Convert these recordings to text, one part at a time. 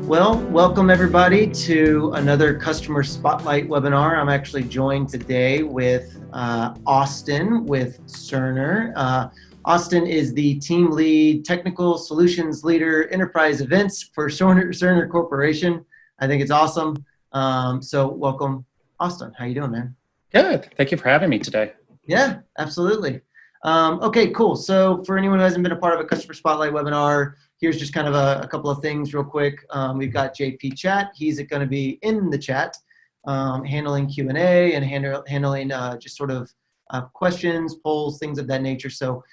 Well, welcome everybody to another Customer Spotlight webinar. I'm actually joined today with Austin with Cerner. Austin is the team lead, technical solutions leader, enterprise events for Cerner Corporation. I think it's awesome. So welcome, Austin. How you doing, man? Good. Thank you for having me today. Yeah, absolutely. Okay, cool. So for anyone who hasn't been a part of a Customer Spotlight webinar, here's just kind of a couple of things real quick. We've got JP Chat. He's going to be in the chat, handling Q&A and handling just sort of questions, polls, things of that nature. So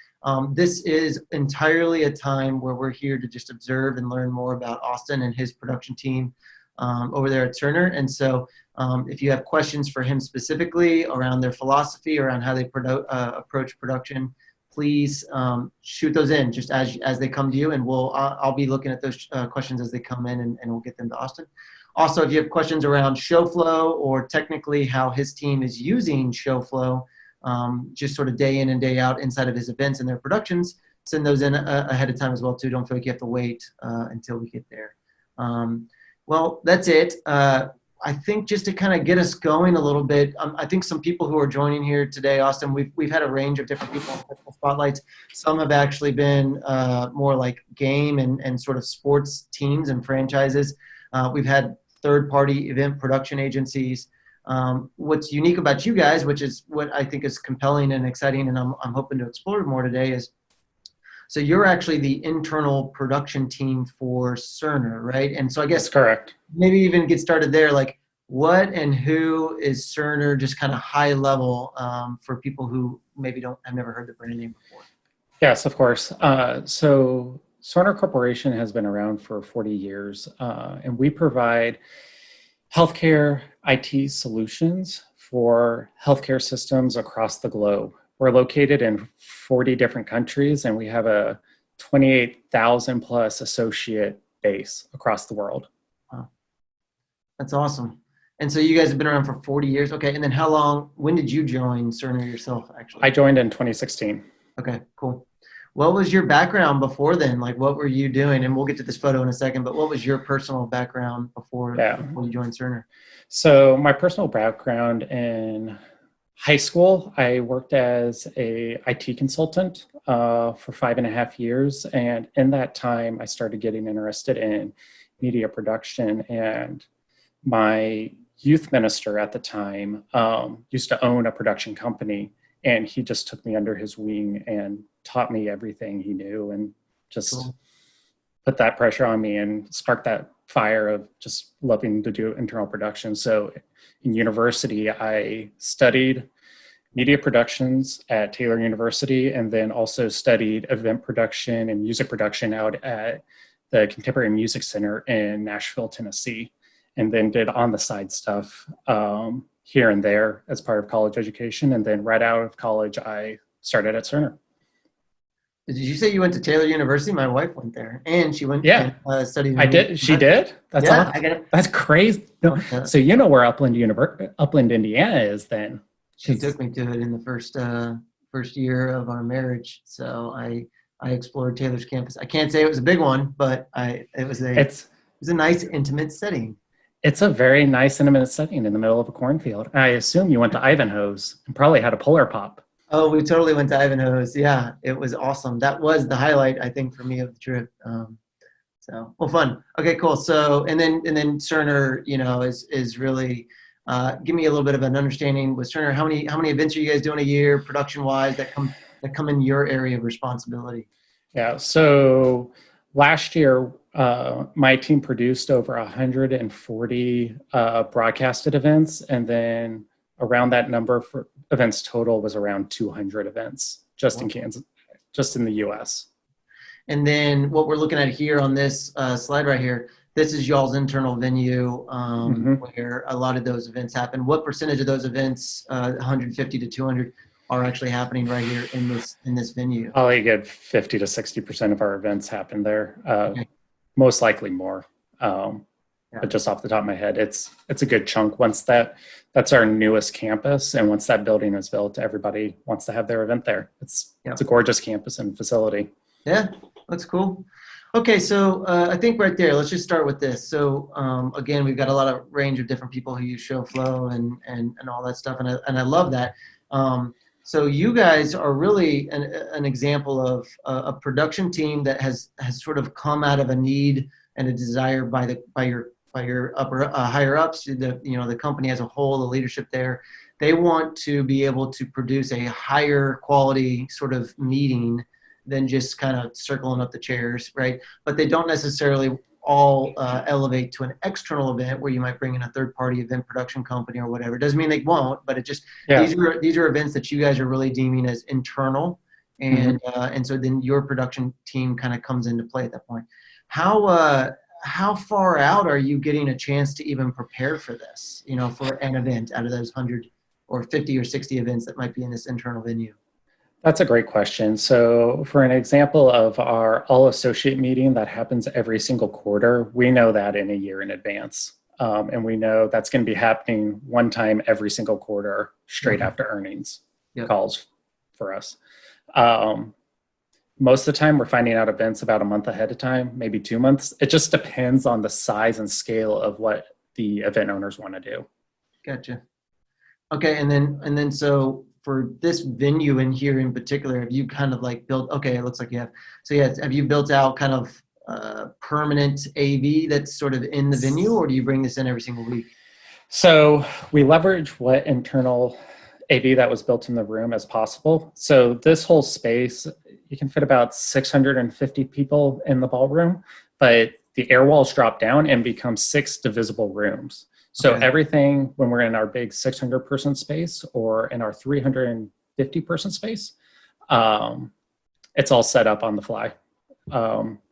this is entirely a time where we're here to just observe and learn more about Austin and his production team over there at Cerner. And so if you have questions for him specifically around their philosophy, around how they approach production, please shoot those in just as they come to you, and I'll be looking at those questions as they come in, and we'll get them to Austin. Also, if you have questions around show flow or technically how his team is using show flow, just sort of day in and day out inside of his events and their productions, send those in ahead of time as well too. Don't feel like you have to wait until we get there. Well, that's it. I think just to kind of get us going a little bit, I think some people who are joining here today, Austin, we've had a range of different people on Spotlights. Some have actually been more like game and sort of sports teams and franchises. We've had third-party event production agencies. What's unique about you guys, which is what I think is compelling and exciting, and I'm hoping to explore more today, is so you're actually the internal production team for Cerner, right? And so I guess That's correct. Maybe even get started there. Like, what and who is Cerner? Just kind of high level for people who maybe have never heard the brand name before. Yes, of course. So Cerner Corporation has been around for 40 years, and we provide healthcare IT solutions for healthcare systems across the globe. We're located in 40 different countries, and we have a 28,000 plus associate base across the world. Wow. That's awesome. And so you guys have been around for 40 years. Okay. And then when did you join Cerner yourself, actually? I joined in 2016. Okay, cool. What was your background before then? Like, what were you doing? And we'll get to this photo in a second, but what was your personal background before you joined Cerner? So my personal background in high school, I worked as a IT consultant for 5.5 years. And in that time, I started getting interested in media production. And my youth minister at the time used to own a production company. And he just took me under his wing and taught me everything he knew, and just put that pressure on me and sparked that fire of just loving to do internal production. So in university, I studied media productions at Taylor University, and then also studied event production and music production out at the Contemporary Music Center in Nashville, Tennessee, and then did on-the-side stuff here and there as part of college education. And then right out of college, I started at Cerner. Did you say you went to Taylor University? My wife went there, and she went and studied. I did. She did? That's awesome. That's crazy. No. So you know where Upland, Indiana is then? She took me to it in the first year of our marriage. So I explored Taylor's campus. I can't say it was a big one, but it was a nice, intimate setting. It's a very nice, intimate setting in the middle of a cornfield. I assume you went to Ivanhoe's and probably had a Polar Pop. Oh, we totally went to Ivanhoe's. Yeah, it was awesome. That was the highlight, I think, for me of the trip. Well, fun. Okay, cool. So, and then Cerner, is really give me a little bit of an understanding with Cerner. How many events are you guys doing a year, production wise, that come in your area of responsibility? Yeah. So last year, my team produced over 140 broadcasted events, and then around that number for events total was around 200 events just in Kansas, just in the U.S. And then what we're looking at here on this slide right here, this is y'all's internal venue where a lot of those events happen. What percentage of those events, 150 to 200, are actually happening right here in this venue? Probably a good 50 to 60% of our events happen there. Okay. Most likely more. But just off the top of my head, it's a good chunk. Once that's our newest campus, and once that building is built, everybody wants to have their event there. It's a gorgeous campus and facility. Yeah, that's cool. Okay, so I think right there, let's just start with this. So again, we've got a lot of range of different people who use ShowFlow and all that stuff, and I love that. So you guys are really an example of a production team that has sort of come out of a need and a desire by your upper higher ups, the company as a whole, the leadership there. They want to be able to produce a higher quality sort of meeting than just kind of circling up the chairs, right? But they don't necessarily all elevate to an external event where you might bring in a third-party event production company or whatever. It doesn't mean they won't, but it just Yeah. these are events that you guys are really deeming as internal, and so then your production team kind of comes into play at that point. How far out are you getting a chance to even prepare for this? For an event out of those 100 or 50 or 60 events that might be in this internal venue. That's a great question. So for an example of our all associate meeting that happens every single quarter, we know that in a year in advance. And we know that's going to be happening one time every single quarter straight after earnings calls for us. Most of the time we're finding out events about a month ahead of time, maybe 2 months. It just depends on the size and scale of what the event owners want to do. Gotcha. Okay. And then so for this venue in here in particular, have you kind of like built, okay, it looks like you have, so yeah, have you built out kind of permanent AV that's sort of in the venue, or do you bring this in every single week? So we leverage what internal AV that was built in the room as possible. So this whole space, you can fit about 650 people in the ballroom, but the air walls drop down and become 6 divisible rooms. So everything, when we're in our big 600 person space or in our 350 person space, it's all set up on the fly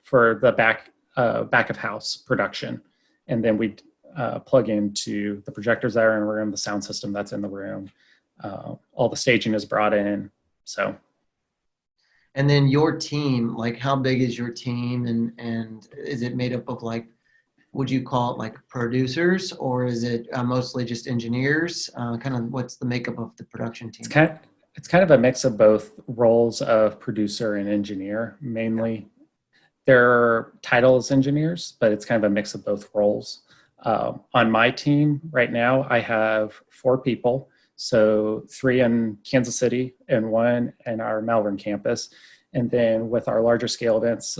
for the back of house production. And then we plug into the projectors that are in the room, the sound system that's in the room. All the staging is brought in. So. And then your team, like how big is your team, and is it made up of like, would you call it like producers, or is it mostly just engineers? Kind of what's the makeup of the production team? It's kind of a mix of both roles of producer and engineer, mainly. Their title is engineers, but it's kind of a mix of both roles. On my team right now, I have 4 people. So 3 in Kansas City and 1 in our Malvern campus. And then with our larger scale events,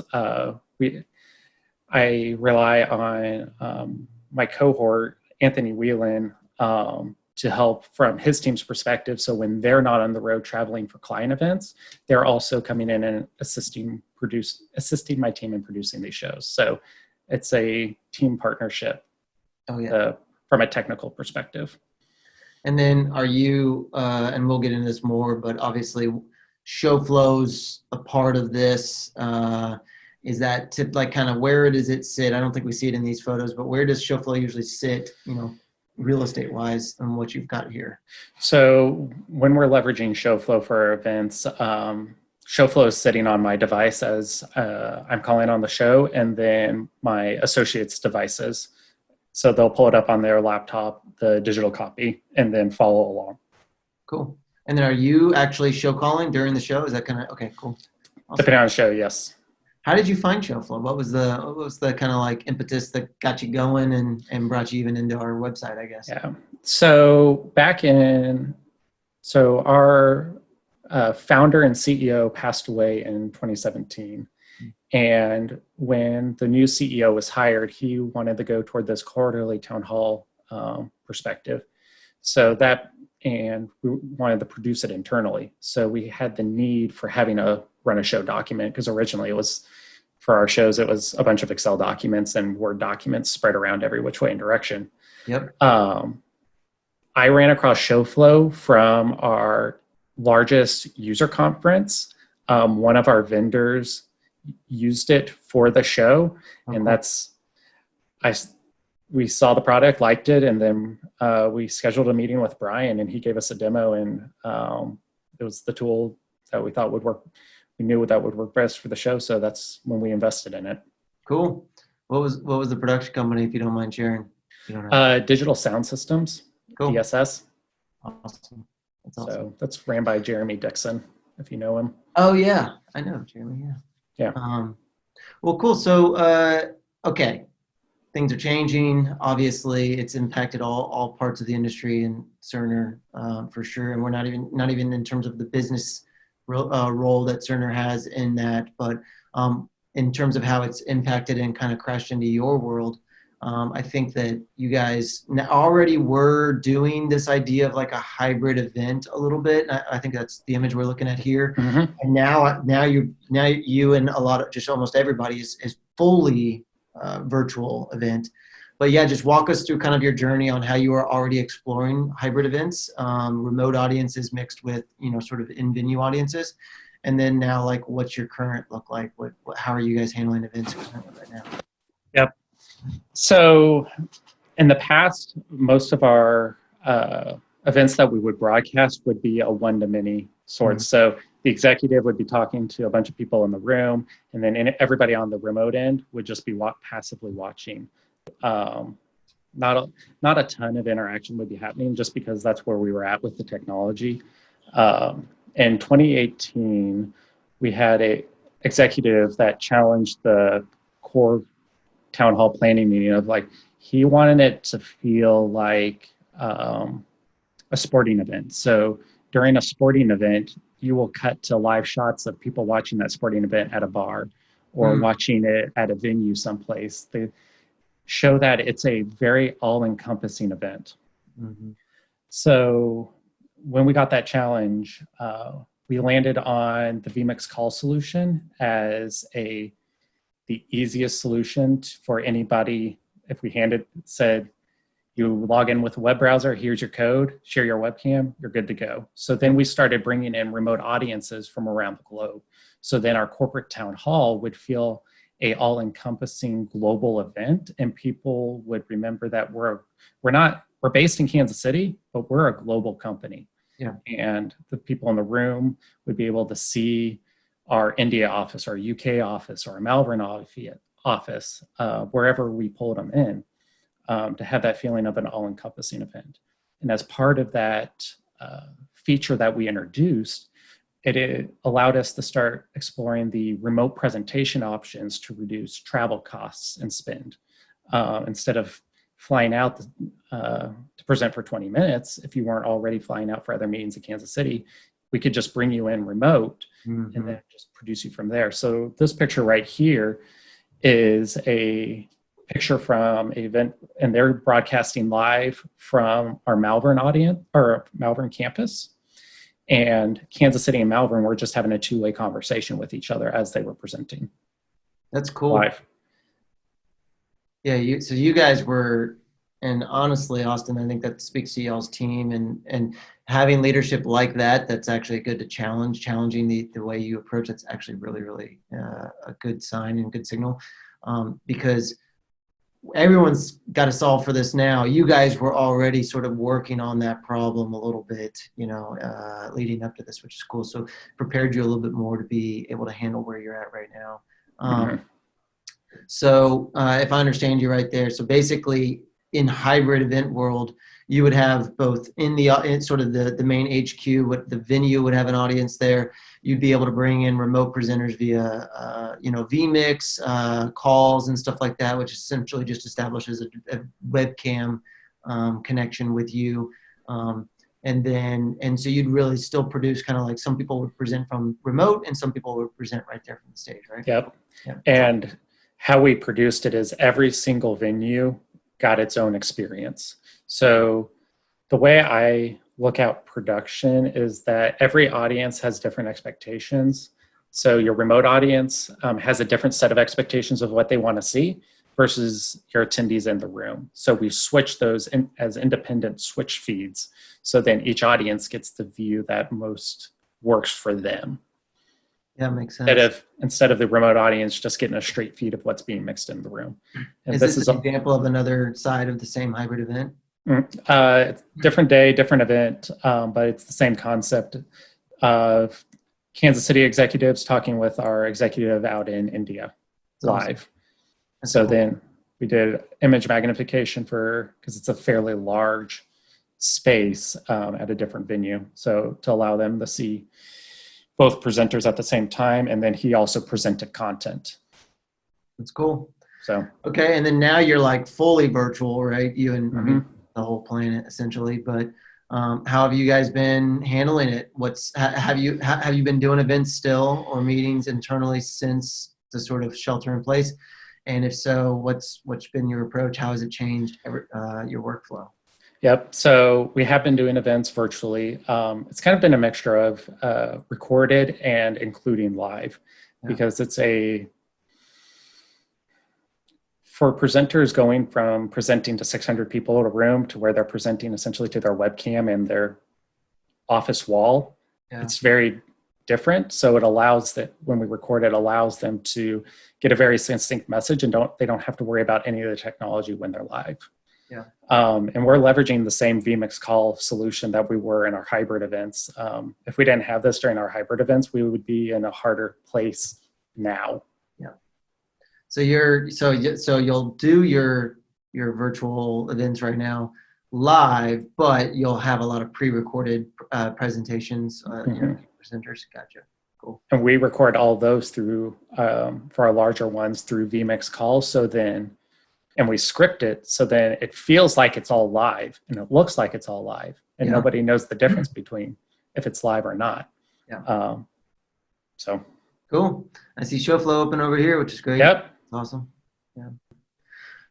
I rely on my cohort, Anthony Whelan, to help from his team's perspective. So when they're not on the road traveling for client events, they're also coming in and assisting my team in producing these shows. So it's a team partnership from a technical perspective. And then are you, and we'll get into this more, but obviously ShowFlow's a part of this. Is that like kind of where does it sit? I don't think we see it in these photos, but where does ShowFlow usually sit, real estate wise, and what you've got here? So when we're leveraging ShowFlow for our events, ShowFlow is sitting on my device as I'm calling on the show, and then my associates' devices. So they'll pull it up on their laptop, the digital copy, and then follow along. Cool. And then are you actually show calling during the show? Is that kind of, okay, cool. Awesome. Depending on the show, yes. How did you find ShowFlow? What was the kind of like impetus that got you going and brought you even into our website, I guess? Yeah. So our founder and CEO passed away in 2017. And when the new CEO was hired, he wanted to go toward this quarterly town hall perspective. And we wanted to produce it internally. So we had the need for having to run a show document, because originally it was, for our shows, it was a bunch of Excel documents and Word documents spread around every which way and direction. Yep. I ran across ShowFlow from our largest user conference. One of our vendors used it for the show, and we saw the product, liked it, and then we scheduled a meeting with Brian, and he gave us a demo, and it was the tool that we thought would work. We knew that would work best for the show, so that's when we invested in it. Cool. What was the production company, if you don't mind sharing? Digital Sound Systems, cool. DSS. Awesome. That's awesome. So that's ran by Jeremy Dixon, if you know him. Oh yeah, I know Jeremy. Yeah. Yeah. Well, cool. So, okay, things are changing. Obviously, it's impacted all parts of the industry and Cerner for sure. And we're not even in terms of the business role that Cerner has in that, but in terms of how it's impacted and kind of crashed into your world. I think that you guys already were doing this idea of like a hybrid event a little bit. And I think that's the image we're looking at here. Mm-hmm. And now you and a lot of just almost everybody is fully virtual event. But yeah, just walk us through kind of your journey on how you are already exploring hybrid events, remote audiences mixed with, sort of in-venue audiences. And then now, like, what's your current look like? How are you guys handling events currently right now? Yep. So in the past, most of our events that we would broadcast would be a one-to-many sort. Mhm. So the executive would be talking to a bunch of people in the room, and then everybody on the remote end would just be passively watching. Not a ton of interaction would be happening just because that's where we were at with the technology. In 2018, we had a executive that challenged the core town hall planning meeting of like, he wanted it to feel like a sporting event. So during a sporting event, you will cut to live shots of people watching that sporting event at a bar or watching it at a venue someplace. They show that it's a very all-encompassing event. Mm-hmm. So when we got that challenge, we landed on the vMix call solution as the easiest solution for anybody. If we said, you log in with a web browser, here's your code, share your webcam, you're good to go. So then we started bringing in remote audiences from around the globe. So then our corporate town hall would feel a all-encompassing global event, and people would remember that we're based in Kansas City, but we're a global company. Yeah. And the people in the room would be able to see our India office, our UK office, or our Malvern office, wherever we pulled them in, to have that feeling of an all-encompassing event. And as part of that feature that we introduced, it allowed us to start exploring the remote presentation options to reduce travel costs and spend. Instead of flying out to present for 20 minutes, if you weren't already flying out for other meetings in Kansas City, we could just bring you in remote and then just produce you from there. So this picture right here is a picture from an event, and they're broadcasting live from our Malvern audience or Malvern campus. And Kansas City and Malvern were just having a two-way conversation with each other as they were presenting. That's cool. Live. Yeah, so you guys were, and honestly, Austin, I think that speaks to y'all's team and having leadership like that. That's actually good to challenging the way you approach. That's actually really, really a good sign and good signal, because everyone's got to solve for this now. You guys were already sort of working on that problem a little bit, leading up to this, which is cool. So prepared you a little bit more to be able to handle where you're at right now. So if I understand you right there, so basically in hybrid event world, you would have both in sort of the main HQ, what the venue would have an audience there. You'd be able to bring in remote presenters via, vMix calls and stuff like that, which essentially just establishes a webcam connection with you. And so you'd really still produce kind of like some people would present from remote and some people would present right there from the stage, right? Yep. And how we produced it is every single venue got its own experience. So the way I look at production is that every audience has different expectations. So your remote audience has a different set of expectations of what they want to see versus your attendees in the room. So we switch those as independent switch feeds. So then each audience gets the view that most works for them. Yeah, makes sense. Instead of the remote audience just getting a straight feed of what's being mixed in the room. And this is an example of another side of the same hybrid event? Different day, different event, but it's the same concept of Kansas City executives talking with our executive out in India live. Awesome. So cool. Then we did image magnification because it's a fairly large space at a different venue. So to allow them to see both presenters at the same time, and then he also presented content. That's cool. So, Okay, and then now you're like fully virtual, right? You and I mean mhm. the whole planet essentially. But how have you guys been handling it? Have you been doing events still or meetings internally since the sort of shelter in place? And if so, what's been your approach? How has it changed your workflow? Yep. So we have been doing events virtually. It's kind of been a mixture of recorded and including live, Yeah, because for presenters going from presenting to 600 people in a room to where they're presenting essentially to their webcam and their office wall. yeah, It's very different. So it allows that when we record it, allows them to get a very succinct message and they don't have to worry about any of the technology when they're live. yeah. And we're leveraging the same vMix call solution that we were in our hybrid events. If we didn't have this during our hybrid events, we would be in a harder place now. Yeah. So you'll do your virtual events right now live, but you'll have a lot of pre-recorded presentations. Mm-hmm. Presenters. Gotcha. Cool. And we record all those through, for our larger ones, through vMix calls. And we script it so then it feels like it's all live and it looks like it's all live, and Yeah. nobody knows the difference between if it's live or not. Yeah. So Cool. I see show flow open over here, which is great. yep. Awesome. Yeah.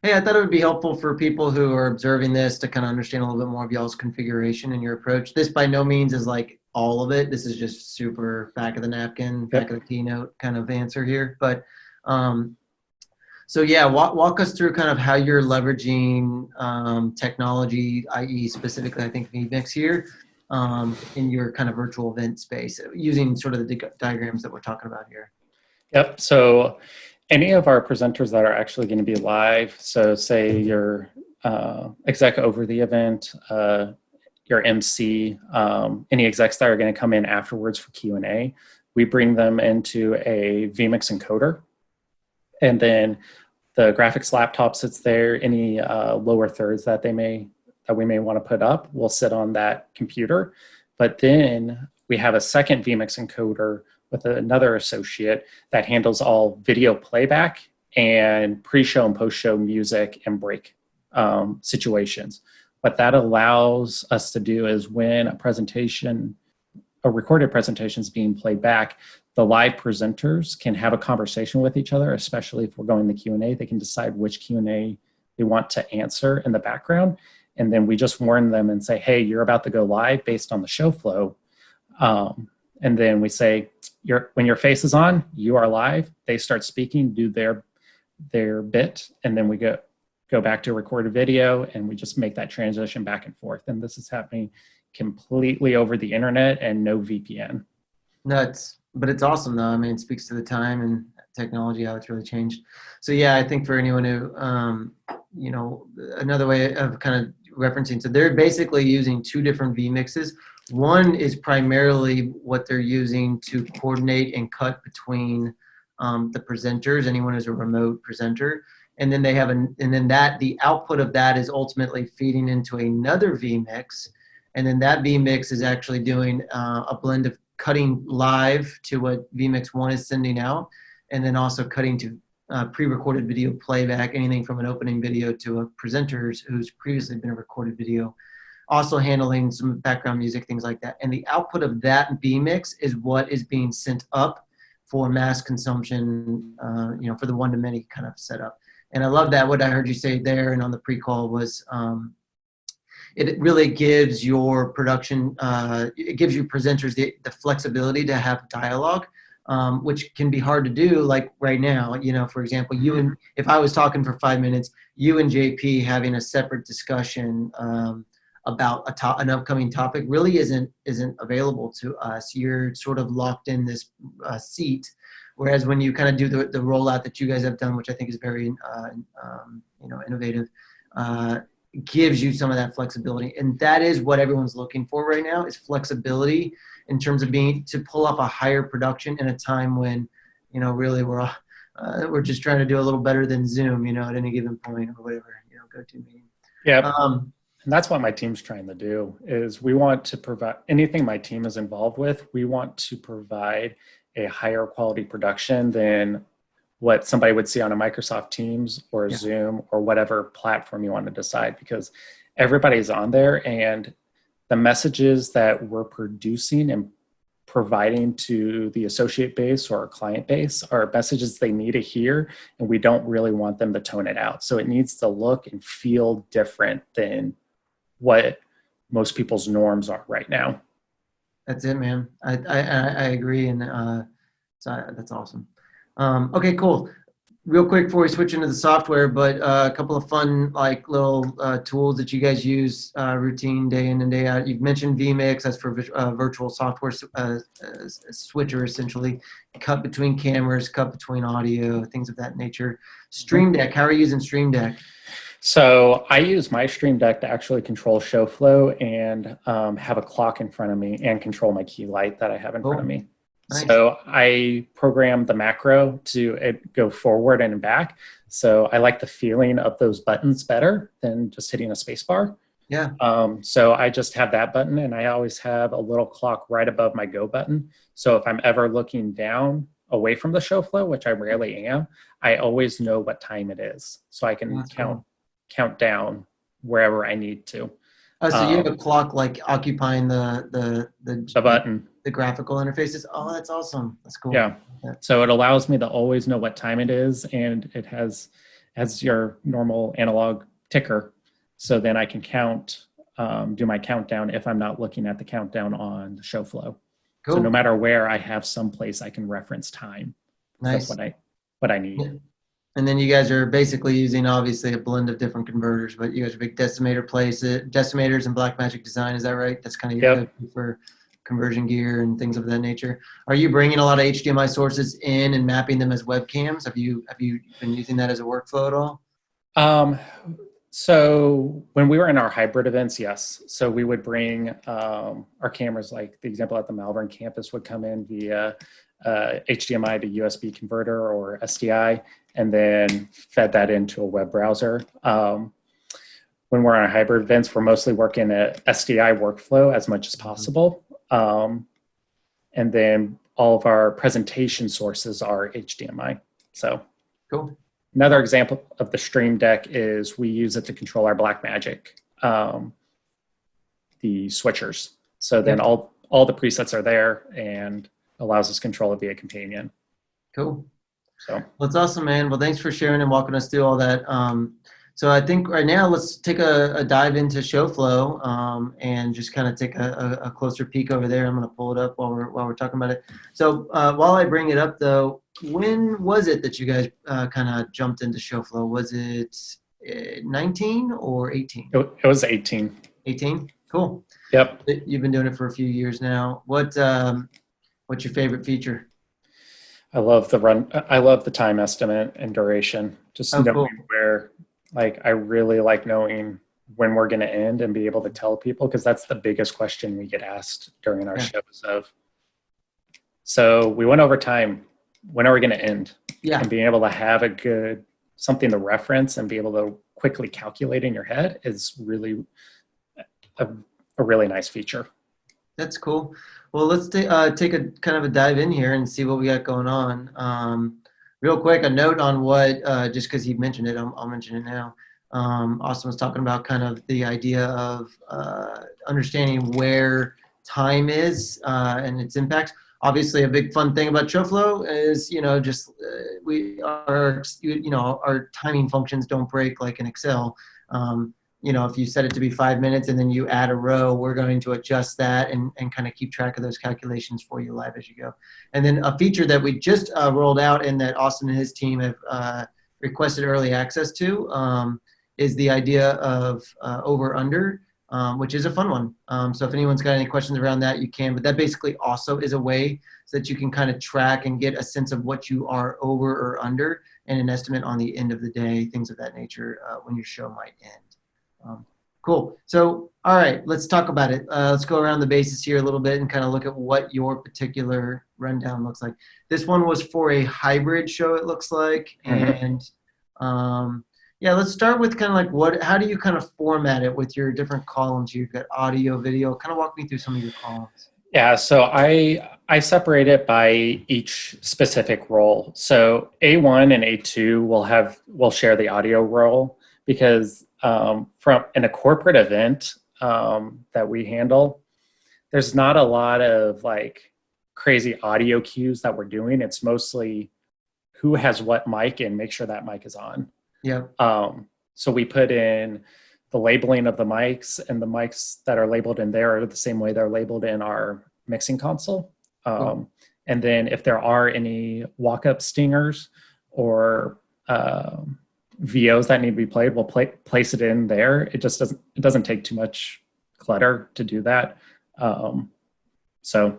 Hey, I thought it would be helpful for people who are observing this to kind of understand a little bit more of y'all's configuration and your approach. This by no means is like all of it. This is just super back of the napkin, back of the keynote kind of answer here. But so yeah, walk us through kind of how you're leveraging technology, i.e. specifically, I think vMix here, in your kind of virtual event space using sort of the diagrams that we're talking about here. Yep. So any of our presenters that are actually going to be live, so say your exec over the event, your MC, any execs that are going to come in afterwards for Q&A, we bring them into a vMix encoder. And then the graphics laptop sits there. Any lower thirds that we may want to put up will sit on that computer. But then we have a second vMix encoder with another associate that handles all video playback and pre-show and post-show music and break situations. What that allows us to do is when a recorded presentation is being played back, the live presenters can have a conversation with each other, especially if we're going to Q&A. They can decide which Q&A they want to answer in the background. And then we just warn them and say, hey, you're about to go live based on the show flow. And then we say, when your face is on, you are live. They start speaking, do their bit, and then we go back to a recorded video, and we just make that transition back and forth. And this is happening completely over the internet and no VPN. Nuts. But it's awesome though. I mean, it speaks to the time and technology, how it's really changed. So yeah, I think for anyone who, another way of kind of referencing, so they're basically using two different vMixes. One is primarily what they're using to coordinate and cut between the presenters, anyone who's a remote presenter. And then the output of that is ultimately feeding into another vMix. And then that vMix is actually doing a blend of cutting live to what vMix 1 is sending out, and then also cutting to pre-recorded video playback, anything from an opening video to a presenter's who's previously been a recorded video, also handling some background music, things like that. And the output of that vMix is what is being sent up for mass consumption, for the one-to-many kind of setup. And I love that. What I heard you say there and on the pre-call was it really gives your production, it gives you presenters the flexibility to have dialogue, which can be hard to do like right now. For example, if I was talking for 5 minutes, you and JP having a separate discussion about an upcoming topic really isn't available to us. You're sort of locked in this seat. Whereas when you kind of do the rollout that you guys have done, which I think is very innovative, gives you some of that flexibility. And that is what everyone's looking for right now, is flexibility in terms of to pull off a higher production in a time when, really we're just trying to do a little better than Zoom, at any given point or whatever, go-to meeting. Yeah. And that's what my team's trying to do, is we want to provide anything my team is involved with. We want to provide a higher quality production than what somebody would see on a Microsoft Teams or Yeah. Zoom or whatever platform you want to decide, because everybody's on there, and the messages that we're producing and providing to the associate base or our client base are messages they need to hear, and we don't really want them to tone it out. So it needs to look and feel different than what most people's norms are right now. That's it, man. I agree, and so that's awesome. Okay, cool. Real quick before we switch into the software, but a couple of fun like little tools that you guys use routine day in and day out. You've mentioned vMix, that's for virtual software switcher, essentially. Cut between cameras, cut between audio, things of that nature. Stream Deck, how are you using Stream Deck? So I use my Stream Deck to actually control show flow and have a clock in front of me and control my key light that I have in front of me. Nice. So I program the macro to go forward and back. So I like the feeling of those buttons better than just hitting a space bar. Yeah. So I just have that button, and I always have a little clock right above my go button. So if I'm ever looking down away from the show flow, which I rarely am, I always know what time it is. So I can count down wherever I need to. Oh, so you have a clock like occupying the button, the graphical interfaces. Oh, that's awesome. That's cool. Yeah. So it allows me to always know what time it is, and it has your normal analog ticker. So then I can count, do my countdown if I'm not looking at the countdown on the show flow. Cool. So no matter where, I have some place I can reference time. Nice. That's what I need. Yeah. And then you guys are basically using obviously a blend of different converters, but you guys are big decimators and Blackmagic design. Is that right? That's kind of your go-to for conversion gear and things of that nature. Are you bringing a lot of HDMI sources in and mapping them as webcams? Have you been using that as a workflow at all? So when we were in our hybrid events, yes. So we would bring our cameras, like the example at the Malvern campus would come in via HDMI to USB converter or SDI, and then fed that into a web browser. When we're on hybrid events, we're mostly working at SDI workflow as much as possible. And then all of our presentation sources are HDMI. So cool. Another example of the Stream Deck is we use it to control our Blackmagic, the switchers. So then all the presets are there and allows us to control it via companion. Cool. So well, it's awesome, man. Well, thanks for sharing and walking us through all that. So I think right now let's take a dive into ShowFlow and just kind of take a closer peek over there. I'm going to pull it up while we're talking about it. So while I bring it up, though, when was it that you guys kind of jumped into ShowFlow? Was it 19 or 18? It was 18. 18? Cool. Yep. You've been doing it for a few years now. What's your favorite feature? I love the time estimate and duration. Just knowing where, like, I really like knowing when we're going to end and be able to tell people, because that's the biggest question we get asked during our shows of, so we went over time, when are we going to end? Yeah. And being able to have something to reference and be able to quickly calculate in your head is really a really nice feature. That's cool. Well, let's take a kind of a dive in here and see what we got going on. Real quick, a note on what, just because he mentioned it, I'll mention it now. Austin was talking about kind of the idea of understanding where time is and its impacts. Obviously, a big fun thing about ShowFlow is, just our timing functions don't break like in Excel. If you set it to be 5 minutes and then you add a row, we're going to adjust that and kind of keep track of those calculations for you live as you go. And then a feature that we just rolled out and that Austin and his team have requested early access to is the idea of over-under, which is a fun one. So if anyone's got any questions around that, you can. But that basically also is a way so that you can kind of track and get a sense of what you are over or under and an estimate on the end of the day, things of that nature when your show might end. Cool. So, all right, let's talk about it. Let's go around the bases here a little bit and kind of look at what your particular rundown looks like. This one was for a hybrid show, it looks like. And let's start with kind of like how do you kind of format it with your different columns? You've got audio, video. Kind of walk me through some of your columns. Yeah, so I I separate it by each specific role. So A1 and A2 will share the audio role because from in a corporate event that we handle, there's not a lot of like crazy audio cues that we're doing. It's mostly who has what mic and make sure that mic is on. Yeah. So we put in the labeling of the mics, and the mics that are labeled in there are the same way they're labeled in our mixing console. Cool. And then if there are any walk-up stingers or VOs that need to be played, we'll place it in there. It doesn't take too much clutter to do that. So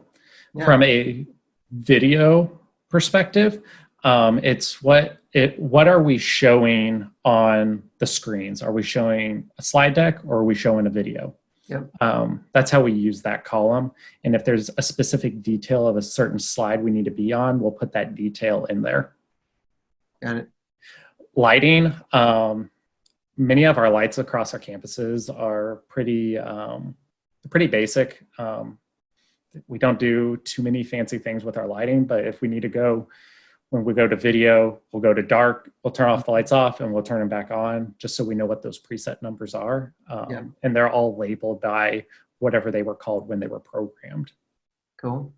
from a video perspective, it's what are we showing on the screens? Are we showing a slide deck or are we showing a video? Yep. That's how we use that column. And if there's a specific detail of a certain slide we need to be on, we'll put that detail in there. Got it. Lighting. Many of our lights across our campuses are pretty basic. We don't do too many fancy things with our lighting, but if we need to go, when we go to video, we'll go to dark, we'll turn off the lights off and we'll turn them back on just so we know what those preset numbers are. And they're all labeled by whatever they were called when they were programmed. Cool.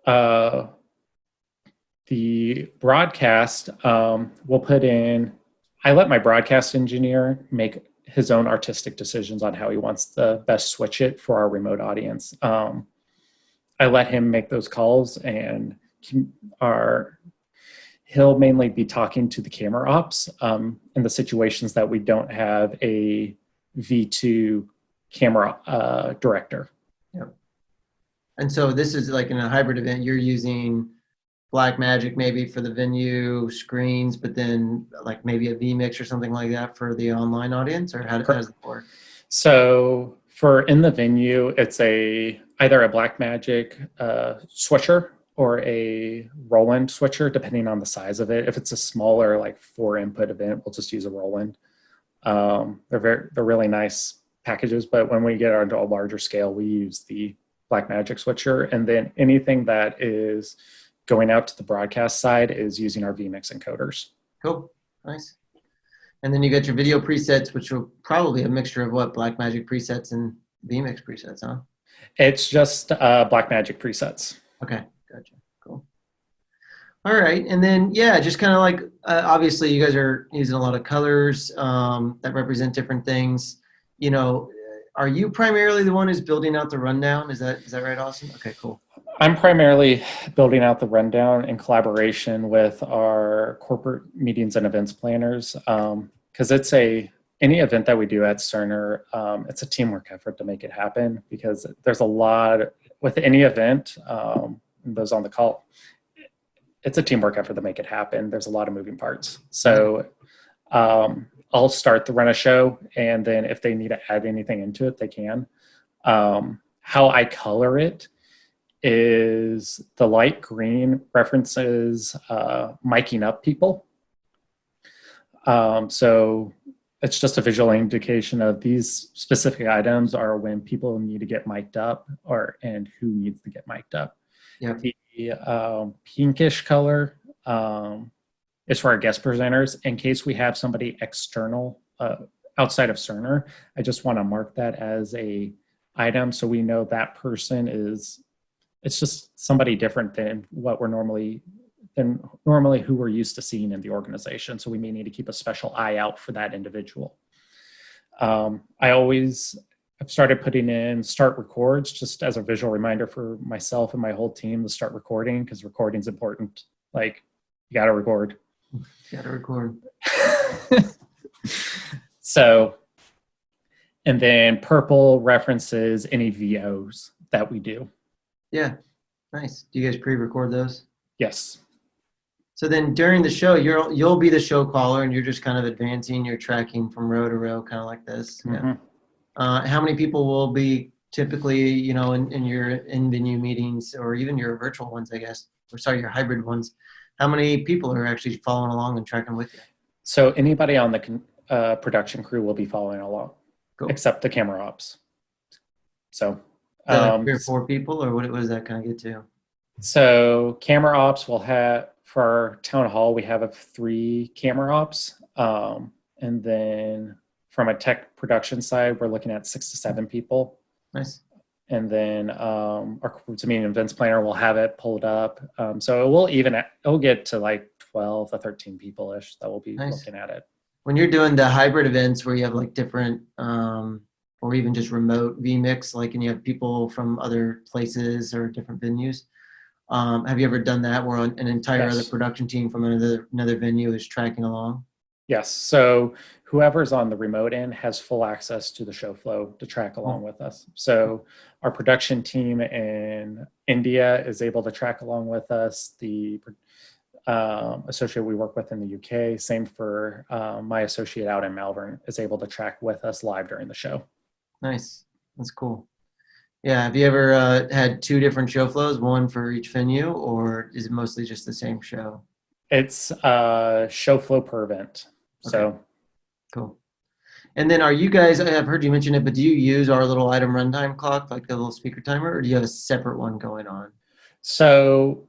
The broadcast, we'll put in, I let my broadcast engineer make his own artistic decisions on how he wants to best switch it for our remote audience. I let him make those calls, and he'll mainly be talking to the camera ops in the situations that we don't have a V2 camera director. Yep. And so this is like in a hybrid event, you're using Blackmagic maybe for the venue screens, but then like maybe a vMix or something like that for the online audience, or how does it work? So for in the venue, it's either a Blackmagic switcher or a Roland switcher, depending on the size of it. If it's a smaller, like 4-input event, we'll just use a Roland. They're really nice packages, but when we get onto a larger scale, we use the Blackmagic switcher, and then anything that is going out to the broadcast side is using our vMix encoders. Cool, nice. And then you got your video presets, which will probably a mixture of what, Blackmagic presets and vMix presets, huh? It's just Blackmagic presets. Okay, gotcha, cool. All right, and then just kind of like, obviously you guys are using a lot of colors that represent different things. You know, are you primarily the one who's building out the rundown? Is that right, Austin? Okay, cool. I'm primarily building out the rundown in collaboration with our corporate meetings and events planners, because it's any event that we do at Cerner, it's a teamwork effort to make it happen, because there's a lot with any event, those on the call, it's a teamwork effort to make it happen. There's a lot of moving parts. So I'll start the run a show, and then if they need to add anything into it, they can. How I color it is the light green references miking up people. So it's just a visual indication of these specific items are when people need to get mic'd up, and who needs to get mic'd up. Yep. The pinkish color is for our guest presenters. In case we have somebody external outside of Cerner, I just want to mark that as a item so we know that person it's just somebody different than what we're normally who we're used to seeing in the organization. So we may need to keep a special eye out for that individual. I've started putting in start records just as a visual reminder for myself and my whole team to start recording, because recording's important. Like, you got to record. Got to record. So, and then purple references any VOs that we do. Yeah, nice. Do you guys pre-record those? Yes. So then during the show, you'll be the show caller, and you're just kind of advancing, you're tracking from row to row, kind of like this. Mm-hmm. Yeah. How many people will be typically, in your in-venue meetings, or even your virtual ones, I guess, your hybrid ones? How many people are actually following along and tracking with you? So anybody on the production crew will be following along, cool, except the camera ops. So Is that like Um, 3 or 4 people, or what does that kind of get to? so camera ops will have, for our town hall, we have 3 camera ops. And then from a tech production side, we're looking at 6 to 7 people. Nice. And then our meeting events planner will have it pulled up. So it will it'll get to like 12 to 13 people ish that will be Nice. looking at it. When you're doing the hybrid events where you have like different, or even just remote vMix, like, and you have people from other places or different venues, have you ever done that where an entire other Yes. production team from another venue is tracking along? Yes. So whoever's on the remote end has full access to the show flow to track along Cool. with us. So our production team in India is able to track along with us. The associate we work with in the UK, same for my associate out in Melbourne, is able to track with us live during the show. Nice. That's cool. Yeah. Have you ever had 2 different show flows, one for each venue, or is it mostly just the same show? It's show flow per event. So Okay. Cool. And then are you guys, I've heard you mention it, but do you use our little item runtime clock, like the little speaker timer, or do you have a separate one going on? So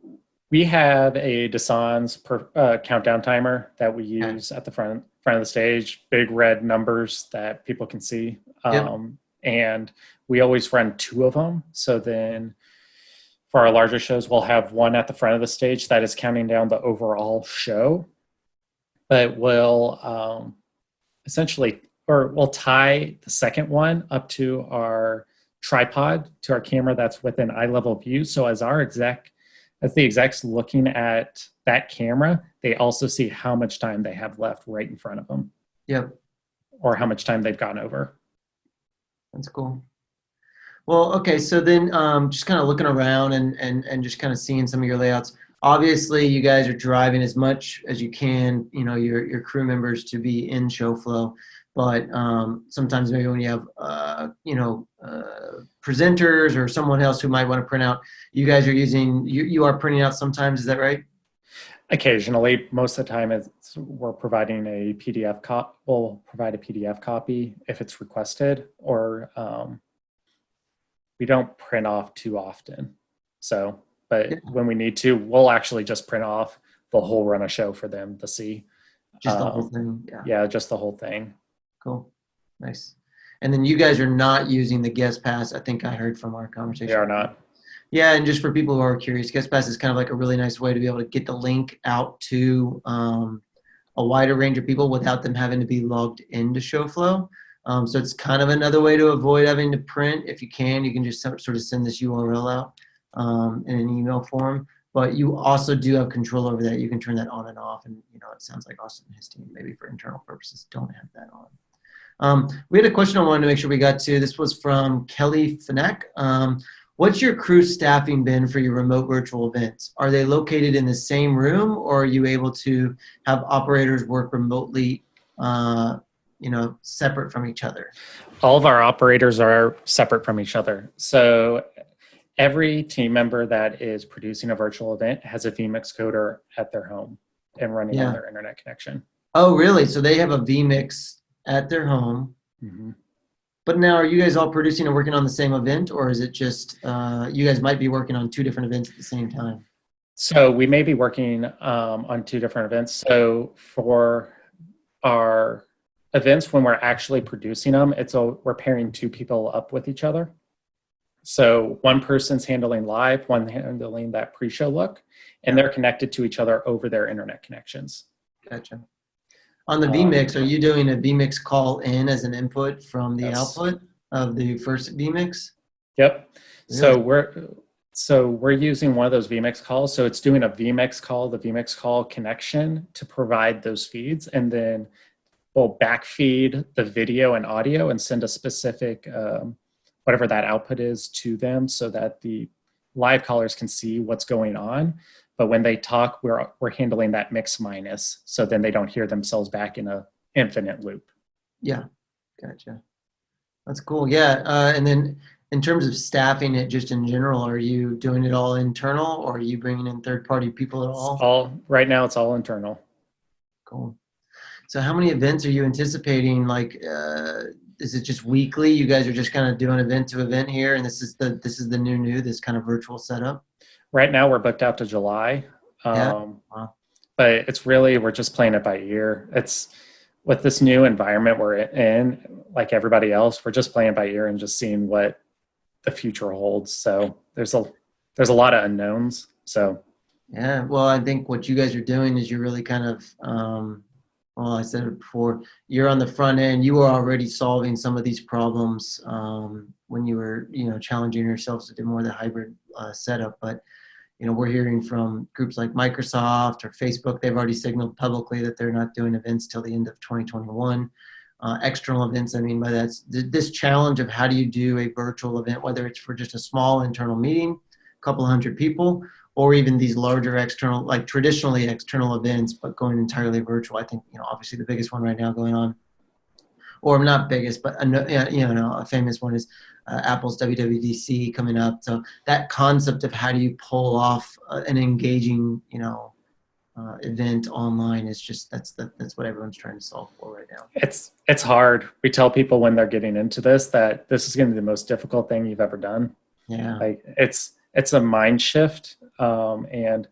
we have a Dassault's countdown timer that we Okay. use at the front of the stage, big red numbers that people can see. Yep. And we always run 2 of them. So then for our larger shows, we'll have one at the front of the stage that is counting down the overall show, but we'll essentially, or we'll tie the second one up to our tripod, to our camera that's within eye level view. So as the execs looking at that camera, they also see how much time they have left right in front of them. Yep. Or how much time they've gone over. That's cool. Well, okay. So then just kind of looking around and just kind of seeing some of your layouts. Obviously, you guys are driving as much as you can, your crew members to be in show flow. But sometimes maybe when you have, presenters or someone else who might want to print out, you guys are you are printing out sometimes. Is that right? Occasionally, most of the time, we're providing a PDF copy. We'll provide a PDF copy if it's requested, or we don't print off too often. So, but when we need to, we'll actually just print off the whole run of show for them to see. Just the whole thing. Yeah. Yeah, just the whole thing. Cool. Nice. And then you guys are not using the guest pass. I think I heard from our conversation. We are not. Yeah, and just for people who are curious, guest pass is kind of like a really nice way to be able to get the link out to a wider range of people without them having to be logged into ShowFlow. So it's kind of another way to avoid having to print. If you can just sort of send this URL out in an email form. But you also do have control over that. You can turn that on and off. And, it sounds like Austin and his team, maybe for internal purposes, don't have that on. We had a question I wanted to make sure we got to. This was from Kelly Finek. What's your crew staffing been for your remote virtual events? Are they located in the same room, or are you able to have operators work remotely, separate from each other? All of our operators are separate from each other. So every team member that is producing a virtual event has a vMix coder at their home and running on their internet connection. Oh, really? So they have a vMix at their home. Mm-hmm. But now, are you guys all producing and working on the same event, or is it just you guys might be working on 2 different events at the same time? So we may be working on 2 different events. So for our events, when we're actually producing them, we're pairing 2 people up with each other. So one person's handling live, one handling that pre-show look, and they're connected to each other over their internet connections. Gotcha. On the vMix, are you doing a vMix call in as an input from the output of the first vMix? Yep. Really? So we're using one of those vMix calls. So it's doing a vMix call, the vMix call connection to provide those feeds, and then we'll backfeed the video and audio and send a specific whatever that output is to them, so that the live callers can see what's going on. But when they talk, we're handling that mix minus, so then they don't hear themselves back in a infinite loop. Yeah, gotcha. That's cool. Yeah, and then in terms of staffing it, just in general, are you doing it all internal, or are you bringing in third-party people at all? Right now, it's all internal. Cool. So how many events are you anticipating, like is it just weekly? You guys are just kind of doing event to event here, and this is the new this kind of virtual setup. Right now we're booked out to July. Yeah. Um, Wow. but it's really, we're just playing it by ear. It's with this new environment we're in, like everybody else, we're just playing by ear and just seeing what the future holds. So there's a lot of unknowns. So Yeah. Well, I think what you guys are doing is you're really kind of, well, I said it before, you're on the front end. You were already solving some of these problems when you were, challenging yourselves to do more of the hybrid setup. But we're hearing from groups like Microsoft or Facebook. They've already signaled publicly that they're not doing events till the end of 2021. External events, I mean by that's this challenge of how do you do a virtual event, whether it's for just a small internal meeting, a couple hundred people, or even these larger external, like traditionally external events, but going entirely virtual. I think, obviously the biggest one right now going on, or not biggest, but a famous one is Apple's WWDC coming up. So that concept of how do you pull off an engaging, event online is just that's what everyone's trying to solve for right now. it's hard. We tell people when they're getting into this that this is going to be the most difficult thing you've ever done. Yeah. Like it's a mind shift, and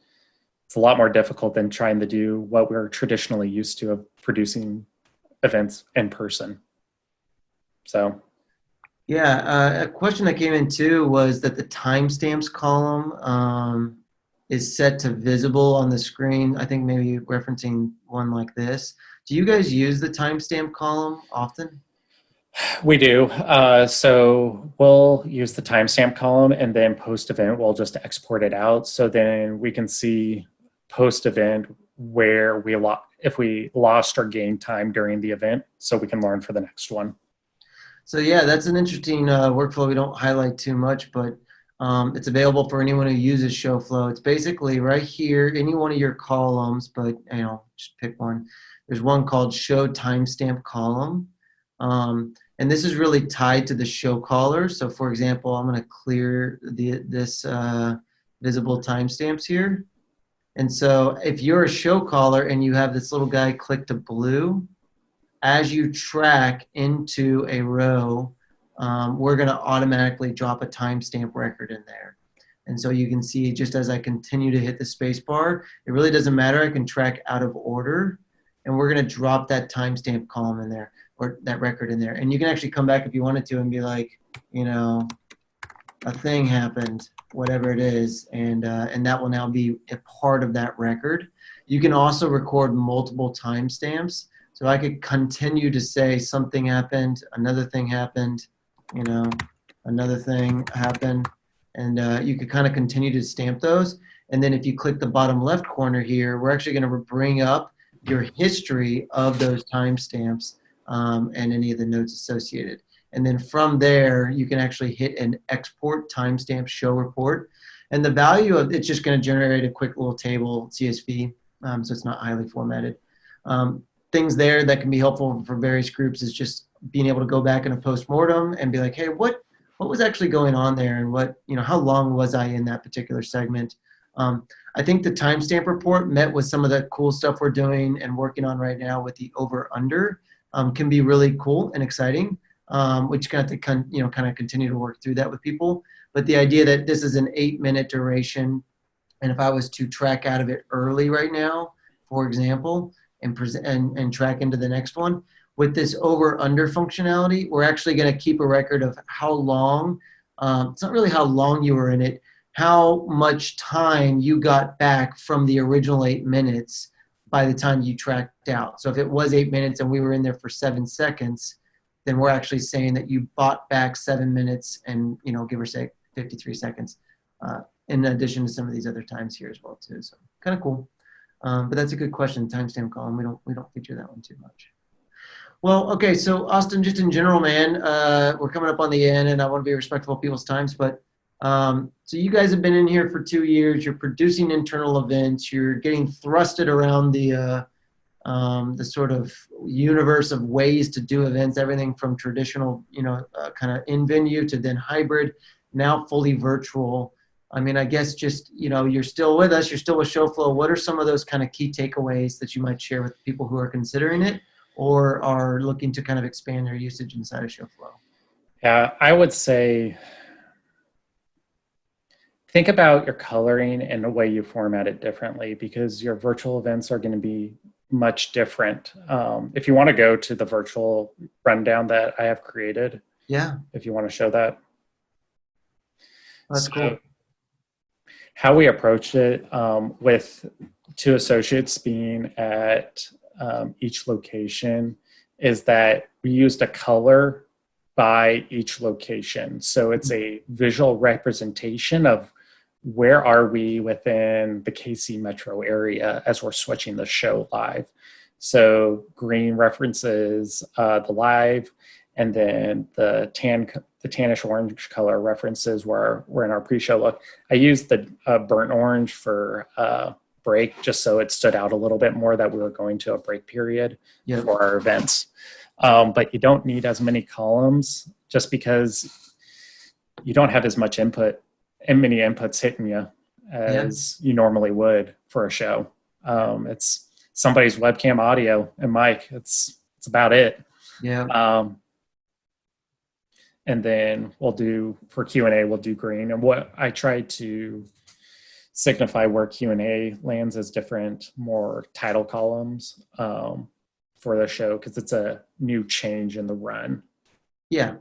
it's a lot more difficult than trying to do what we're traditionally used to of producing events in person. So Yeah, a question that came in too was that the timestamps column is set to visible on the screen. I think maybe referencing one like this. Do you guys use the timestamp column often? we do. So we'll use the timestamp column, and then post event, we'll just export it out. So then we can see post event where if we lost or gained time during the event, so we can learn for the next one. So yeah, that's an interesting workflow we don't highlight too much, but it's available for anyone who uses ShowFlow. It's basically right here, any one of your columns, but just pick one. There's one called Show Timestamp Column, and this is really tied to the show caller. So for example, I'm going to clear this visible timestamps here, and so if you're a show caller and you have this little guy click to blue, as you track into a row, we're going to automatically drop a timestamp record in there. And so you can see just as I continue to hit the space bar, it really doesn't matter. I can track out of order, and we're going to drop that timestamp column in there, or that record in there. And you can actually come back if you wanted to and be like, a thing happened, whatever it is, and that will now be a part of that record. You can also record multiple timestamps. So I could continue to say something happened, another thing happened, another thing happened, and you could kind of continue to stamp those. And then if you click the bottom left corner here, we're actually going to bring up your history of those timestamps and any of the notes associated. And then from there, you can actually hit an export timestamp show report. And the value of it's just going to generate a quick little table CSV, so it's not highly formatted. Things there that can be helpful for various groups is just being able to go back in a postmortem and be like, hey, what was actually going on there, and what, how long was I in that particular segment? I think the timestamp report met with some of the cool stuff we're doing and working on right now with the over under can be really cool and exciting, which kind of continue to work through that with people. But the idea that this is an 8-minute duration, and if I was to track out of it early right now, for example, and track into the next one. With this over under functionality, we're actually going to keep a record of how long, it's not really how long you were in it, how much time you got back from the original 8 minutes by the time you tracked out. So if it was 8 minutes and we were in there for 7 seconds, then we're actually saying that you bought back 7 minutes and, give or take 53 seconds, in addition to some of these other times here as well too. So kind of cool. But that's a good question. Timestamp column. We don't feature that one too much. Well, okay. So Austin, just in general, man, we're coming up on the end, and I want to be respectful of people's times. But so you guys have been in here for 2 years. You're producing internal events. You're getting thrusted around the sort of universe of ways to do events. Everything from traditional, kind of in venue to then hybrid, now fully virtual. I mean, I guess just, you're still with us, you're still with ShowFlow. What are some of those kind of key takeaways that you might share with people who are considering it, or are looking to kind of expand their usage inside of ShowFlow? Yeah, I would say think about your coloring and the way you format it differently, because your virtual events are going to be much different. If you want to go to the virtual rundown that I have created, if you want to show that. That's cool. How we approached it with 2 associates being at each location is that we used a color by each location. So it's a visual representation of where are we within the KC metro area as we're switching the show live. So green references the live, and then the tannish orange color references where we're in our pre-show look. I used the burnt orange for break, just so it stood out a little bit more that we were going to a break period for our events. But you don't need as many columns, just because you don't have as much input and many inputs hitting you as you normally would for a show. It's somebody's webcam audio and mic. It's about it. And then we'll do, for Q&A, we'll do green. And what I try to signify where Q&A lands as different, more title columns for the show, because it's a new change in the run. Yeah,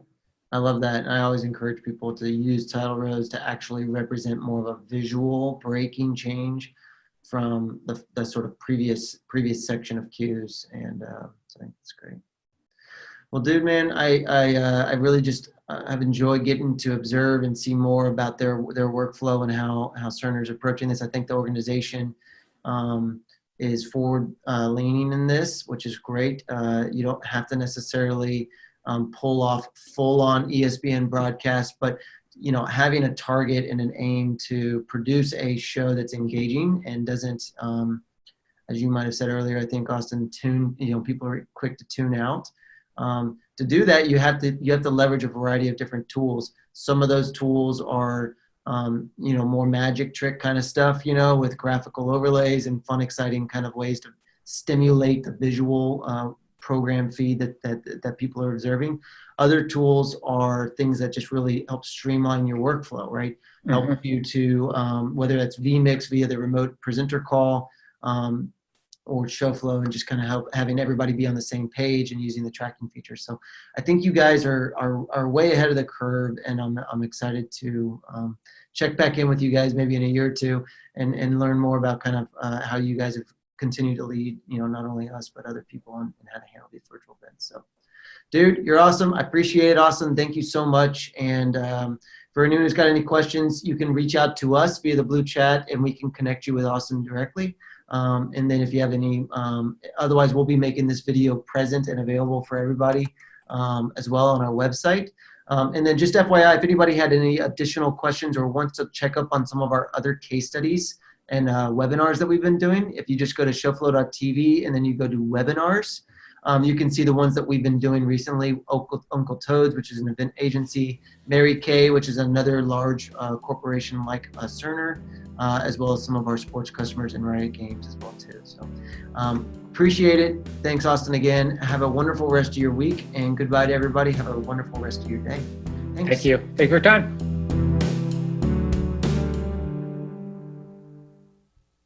I love that. I always encourage people to use title rows to actually represent more of a visual breaking change from the sort of previous section of cues. And so I think that's great. Well, dude, man, I really just I've enjoyed getting to observe and see more about their workflow and how Cerner's approaching this. I think the organization is forward leaning in this, which is great. You don't have to necessarily pull off full-on ESPN broadcast, but having a target and an aim to produce a show that's engaging and doesn't, as you might have said earlier, I think, Austin, people are quick to tune out. To do that, you have to leverage a variety of different tools. Some of those tools are, more magic trick kind of stuff, with graphical overlays and fun, exciting kind of ways to stimulate the visual program feed that people are observing. Other tools are things that just really help streamline your workflow, right? Help you to, whether that's vMix via the remote presenter call, or ShowFlow, and just kind of having everybody be on the same page and using the tracking feature. So I think you guys are way ahead of the curve, and I'm excited to check back in with you guys maybe in a year or two and learn more about kind of how you guys have continued to lead, not only us, but other people on how to handle these virtual events. So dude, you're awesome. I appreciate it, Austin. Thank you so much. And for anyone who's got any questions, you can reach out to us via the blue chat and we can connect you with Austin directly. And then if you have any, otherwise we'll be making this video present and available for everybody as well on our website. And then just FYI, if anybody had any additional questions or wants to check up on some of our other case studies and webinars that we've been doing, if you just go to showflow.tv and then you go to webinars, you can see the ones that we've been doing recently. Uncle Toads, which is an event agency, Mary Kay, which is another large corporation like Cerner, as well as some of our sports customers and Riot Games as well too. So appreciate it. Thanks, Austin, again. Have a wonderful rest of your week, and goodbye to everybody. Have a wonderful rest of your day. Thanks. Thank you. Thank you for your time.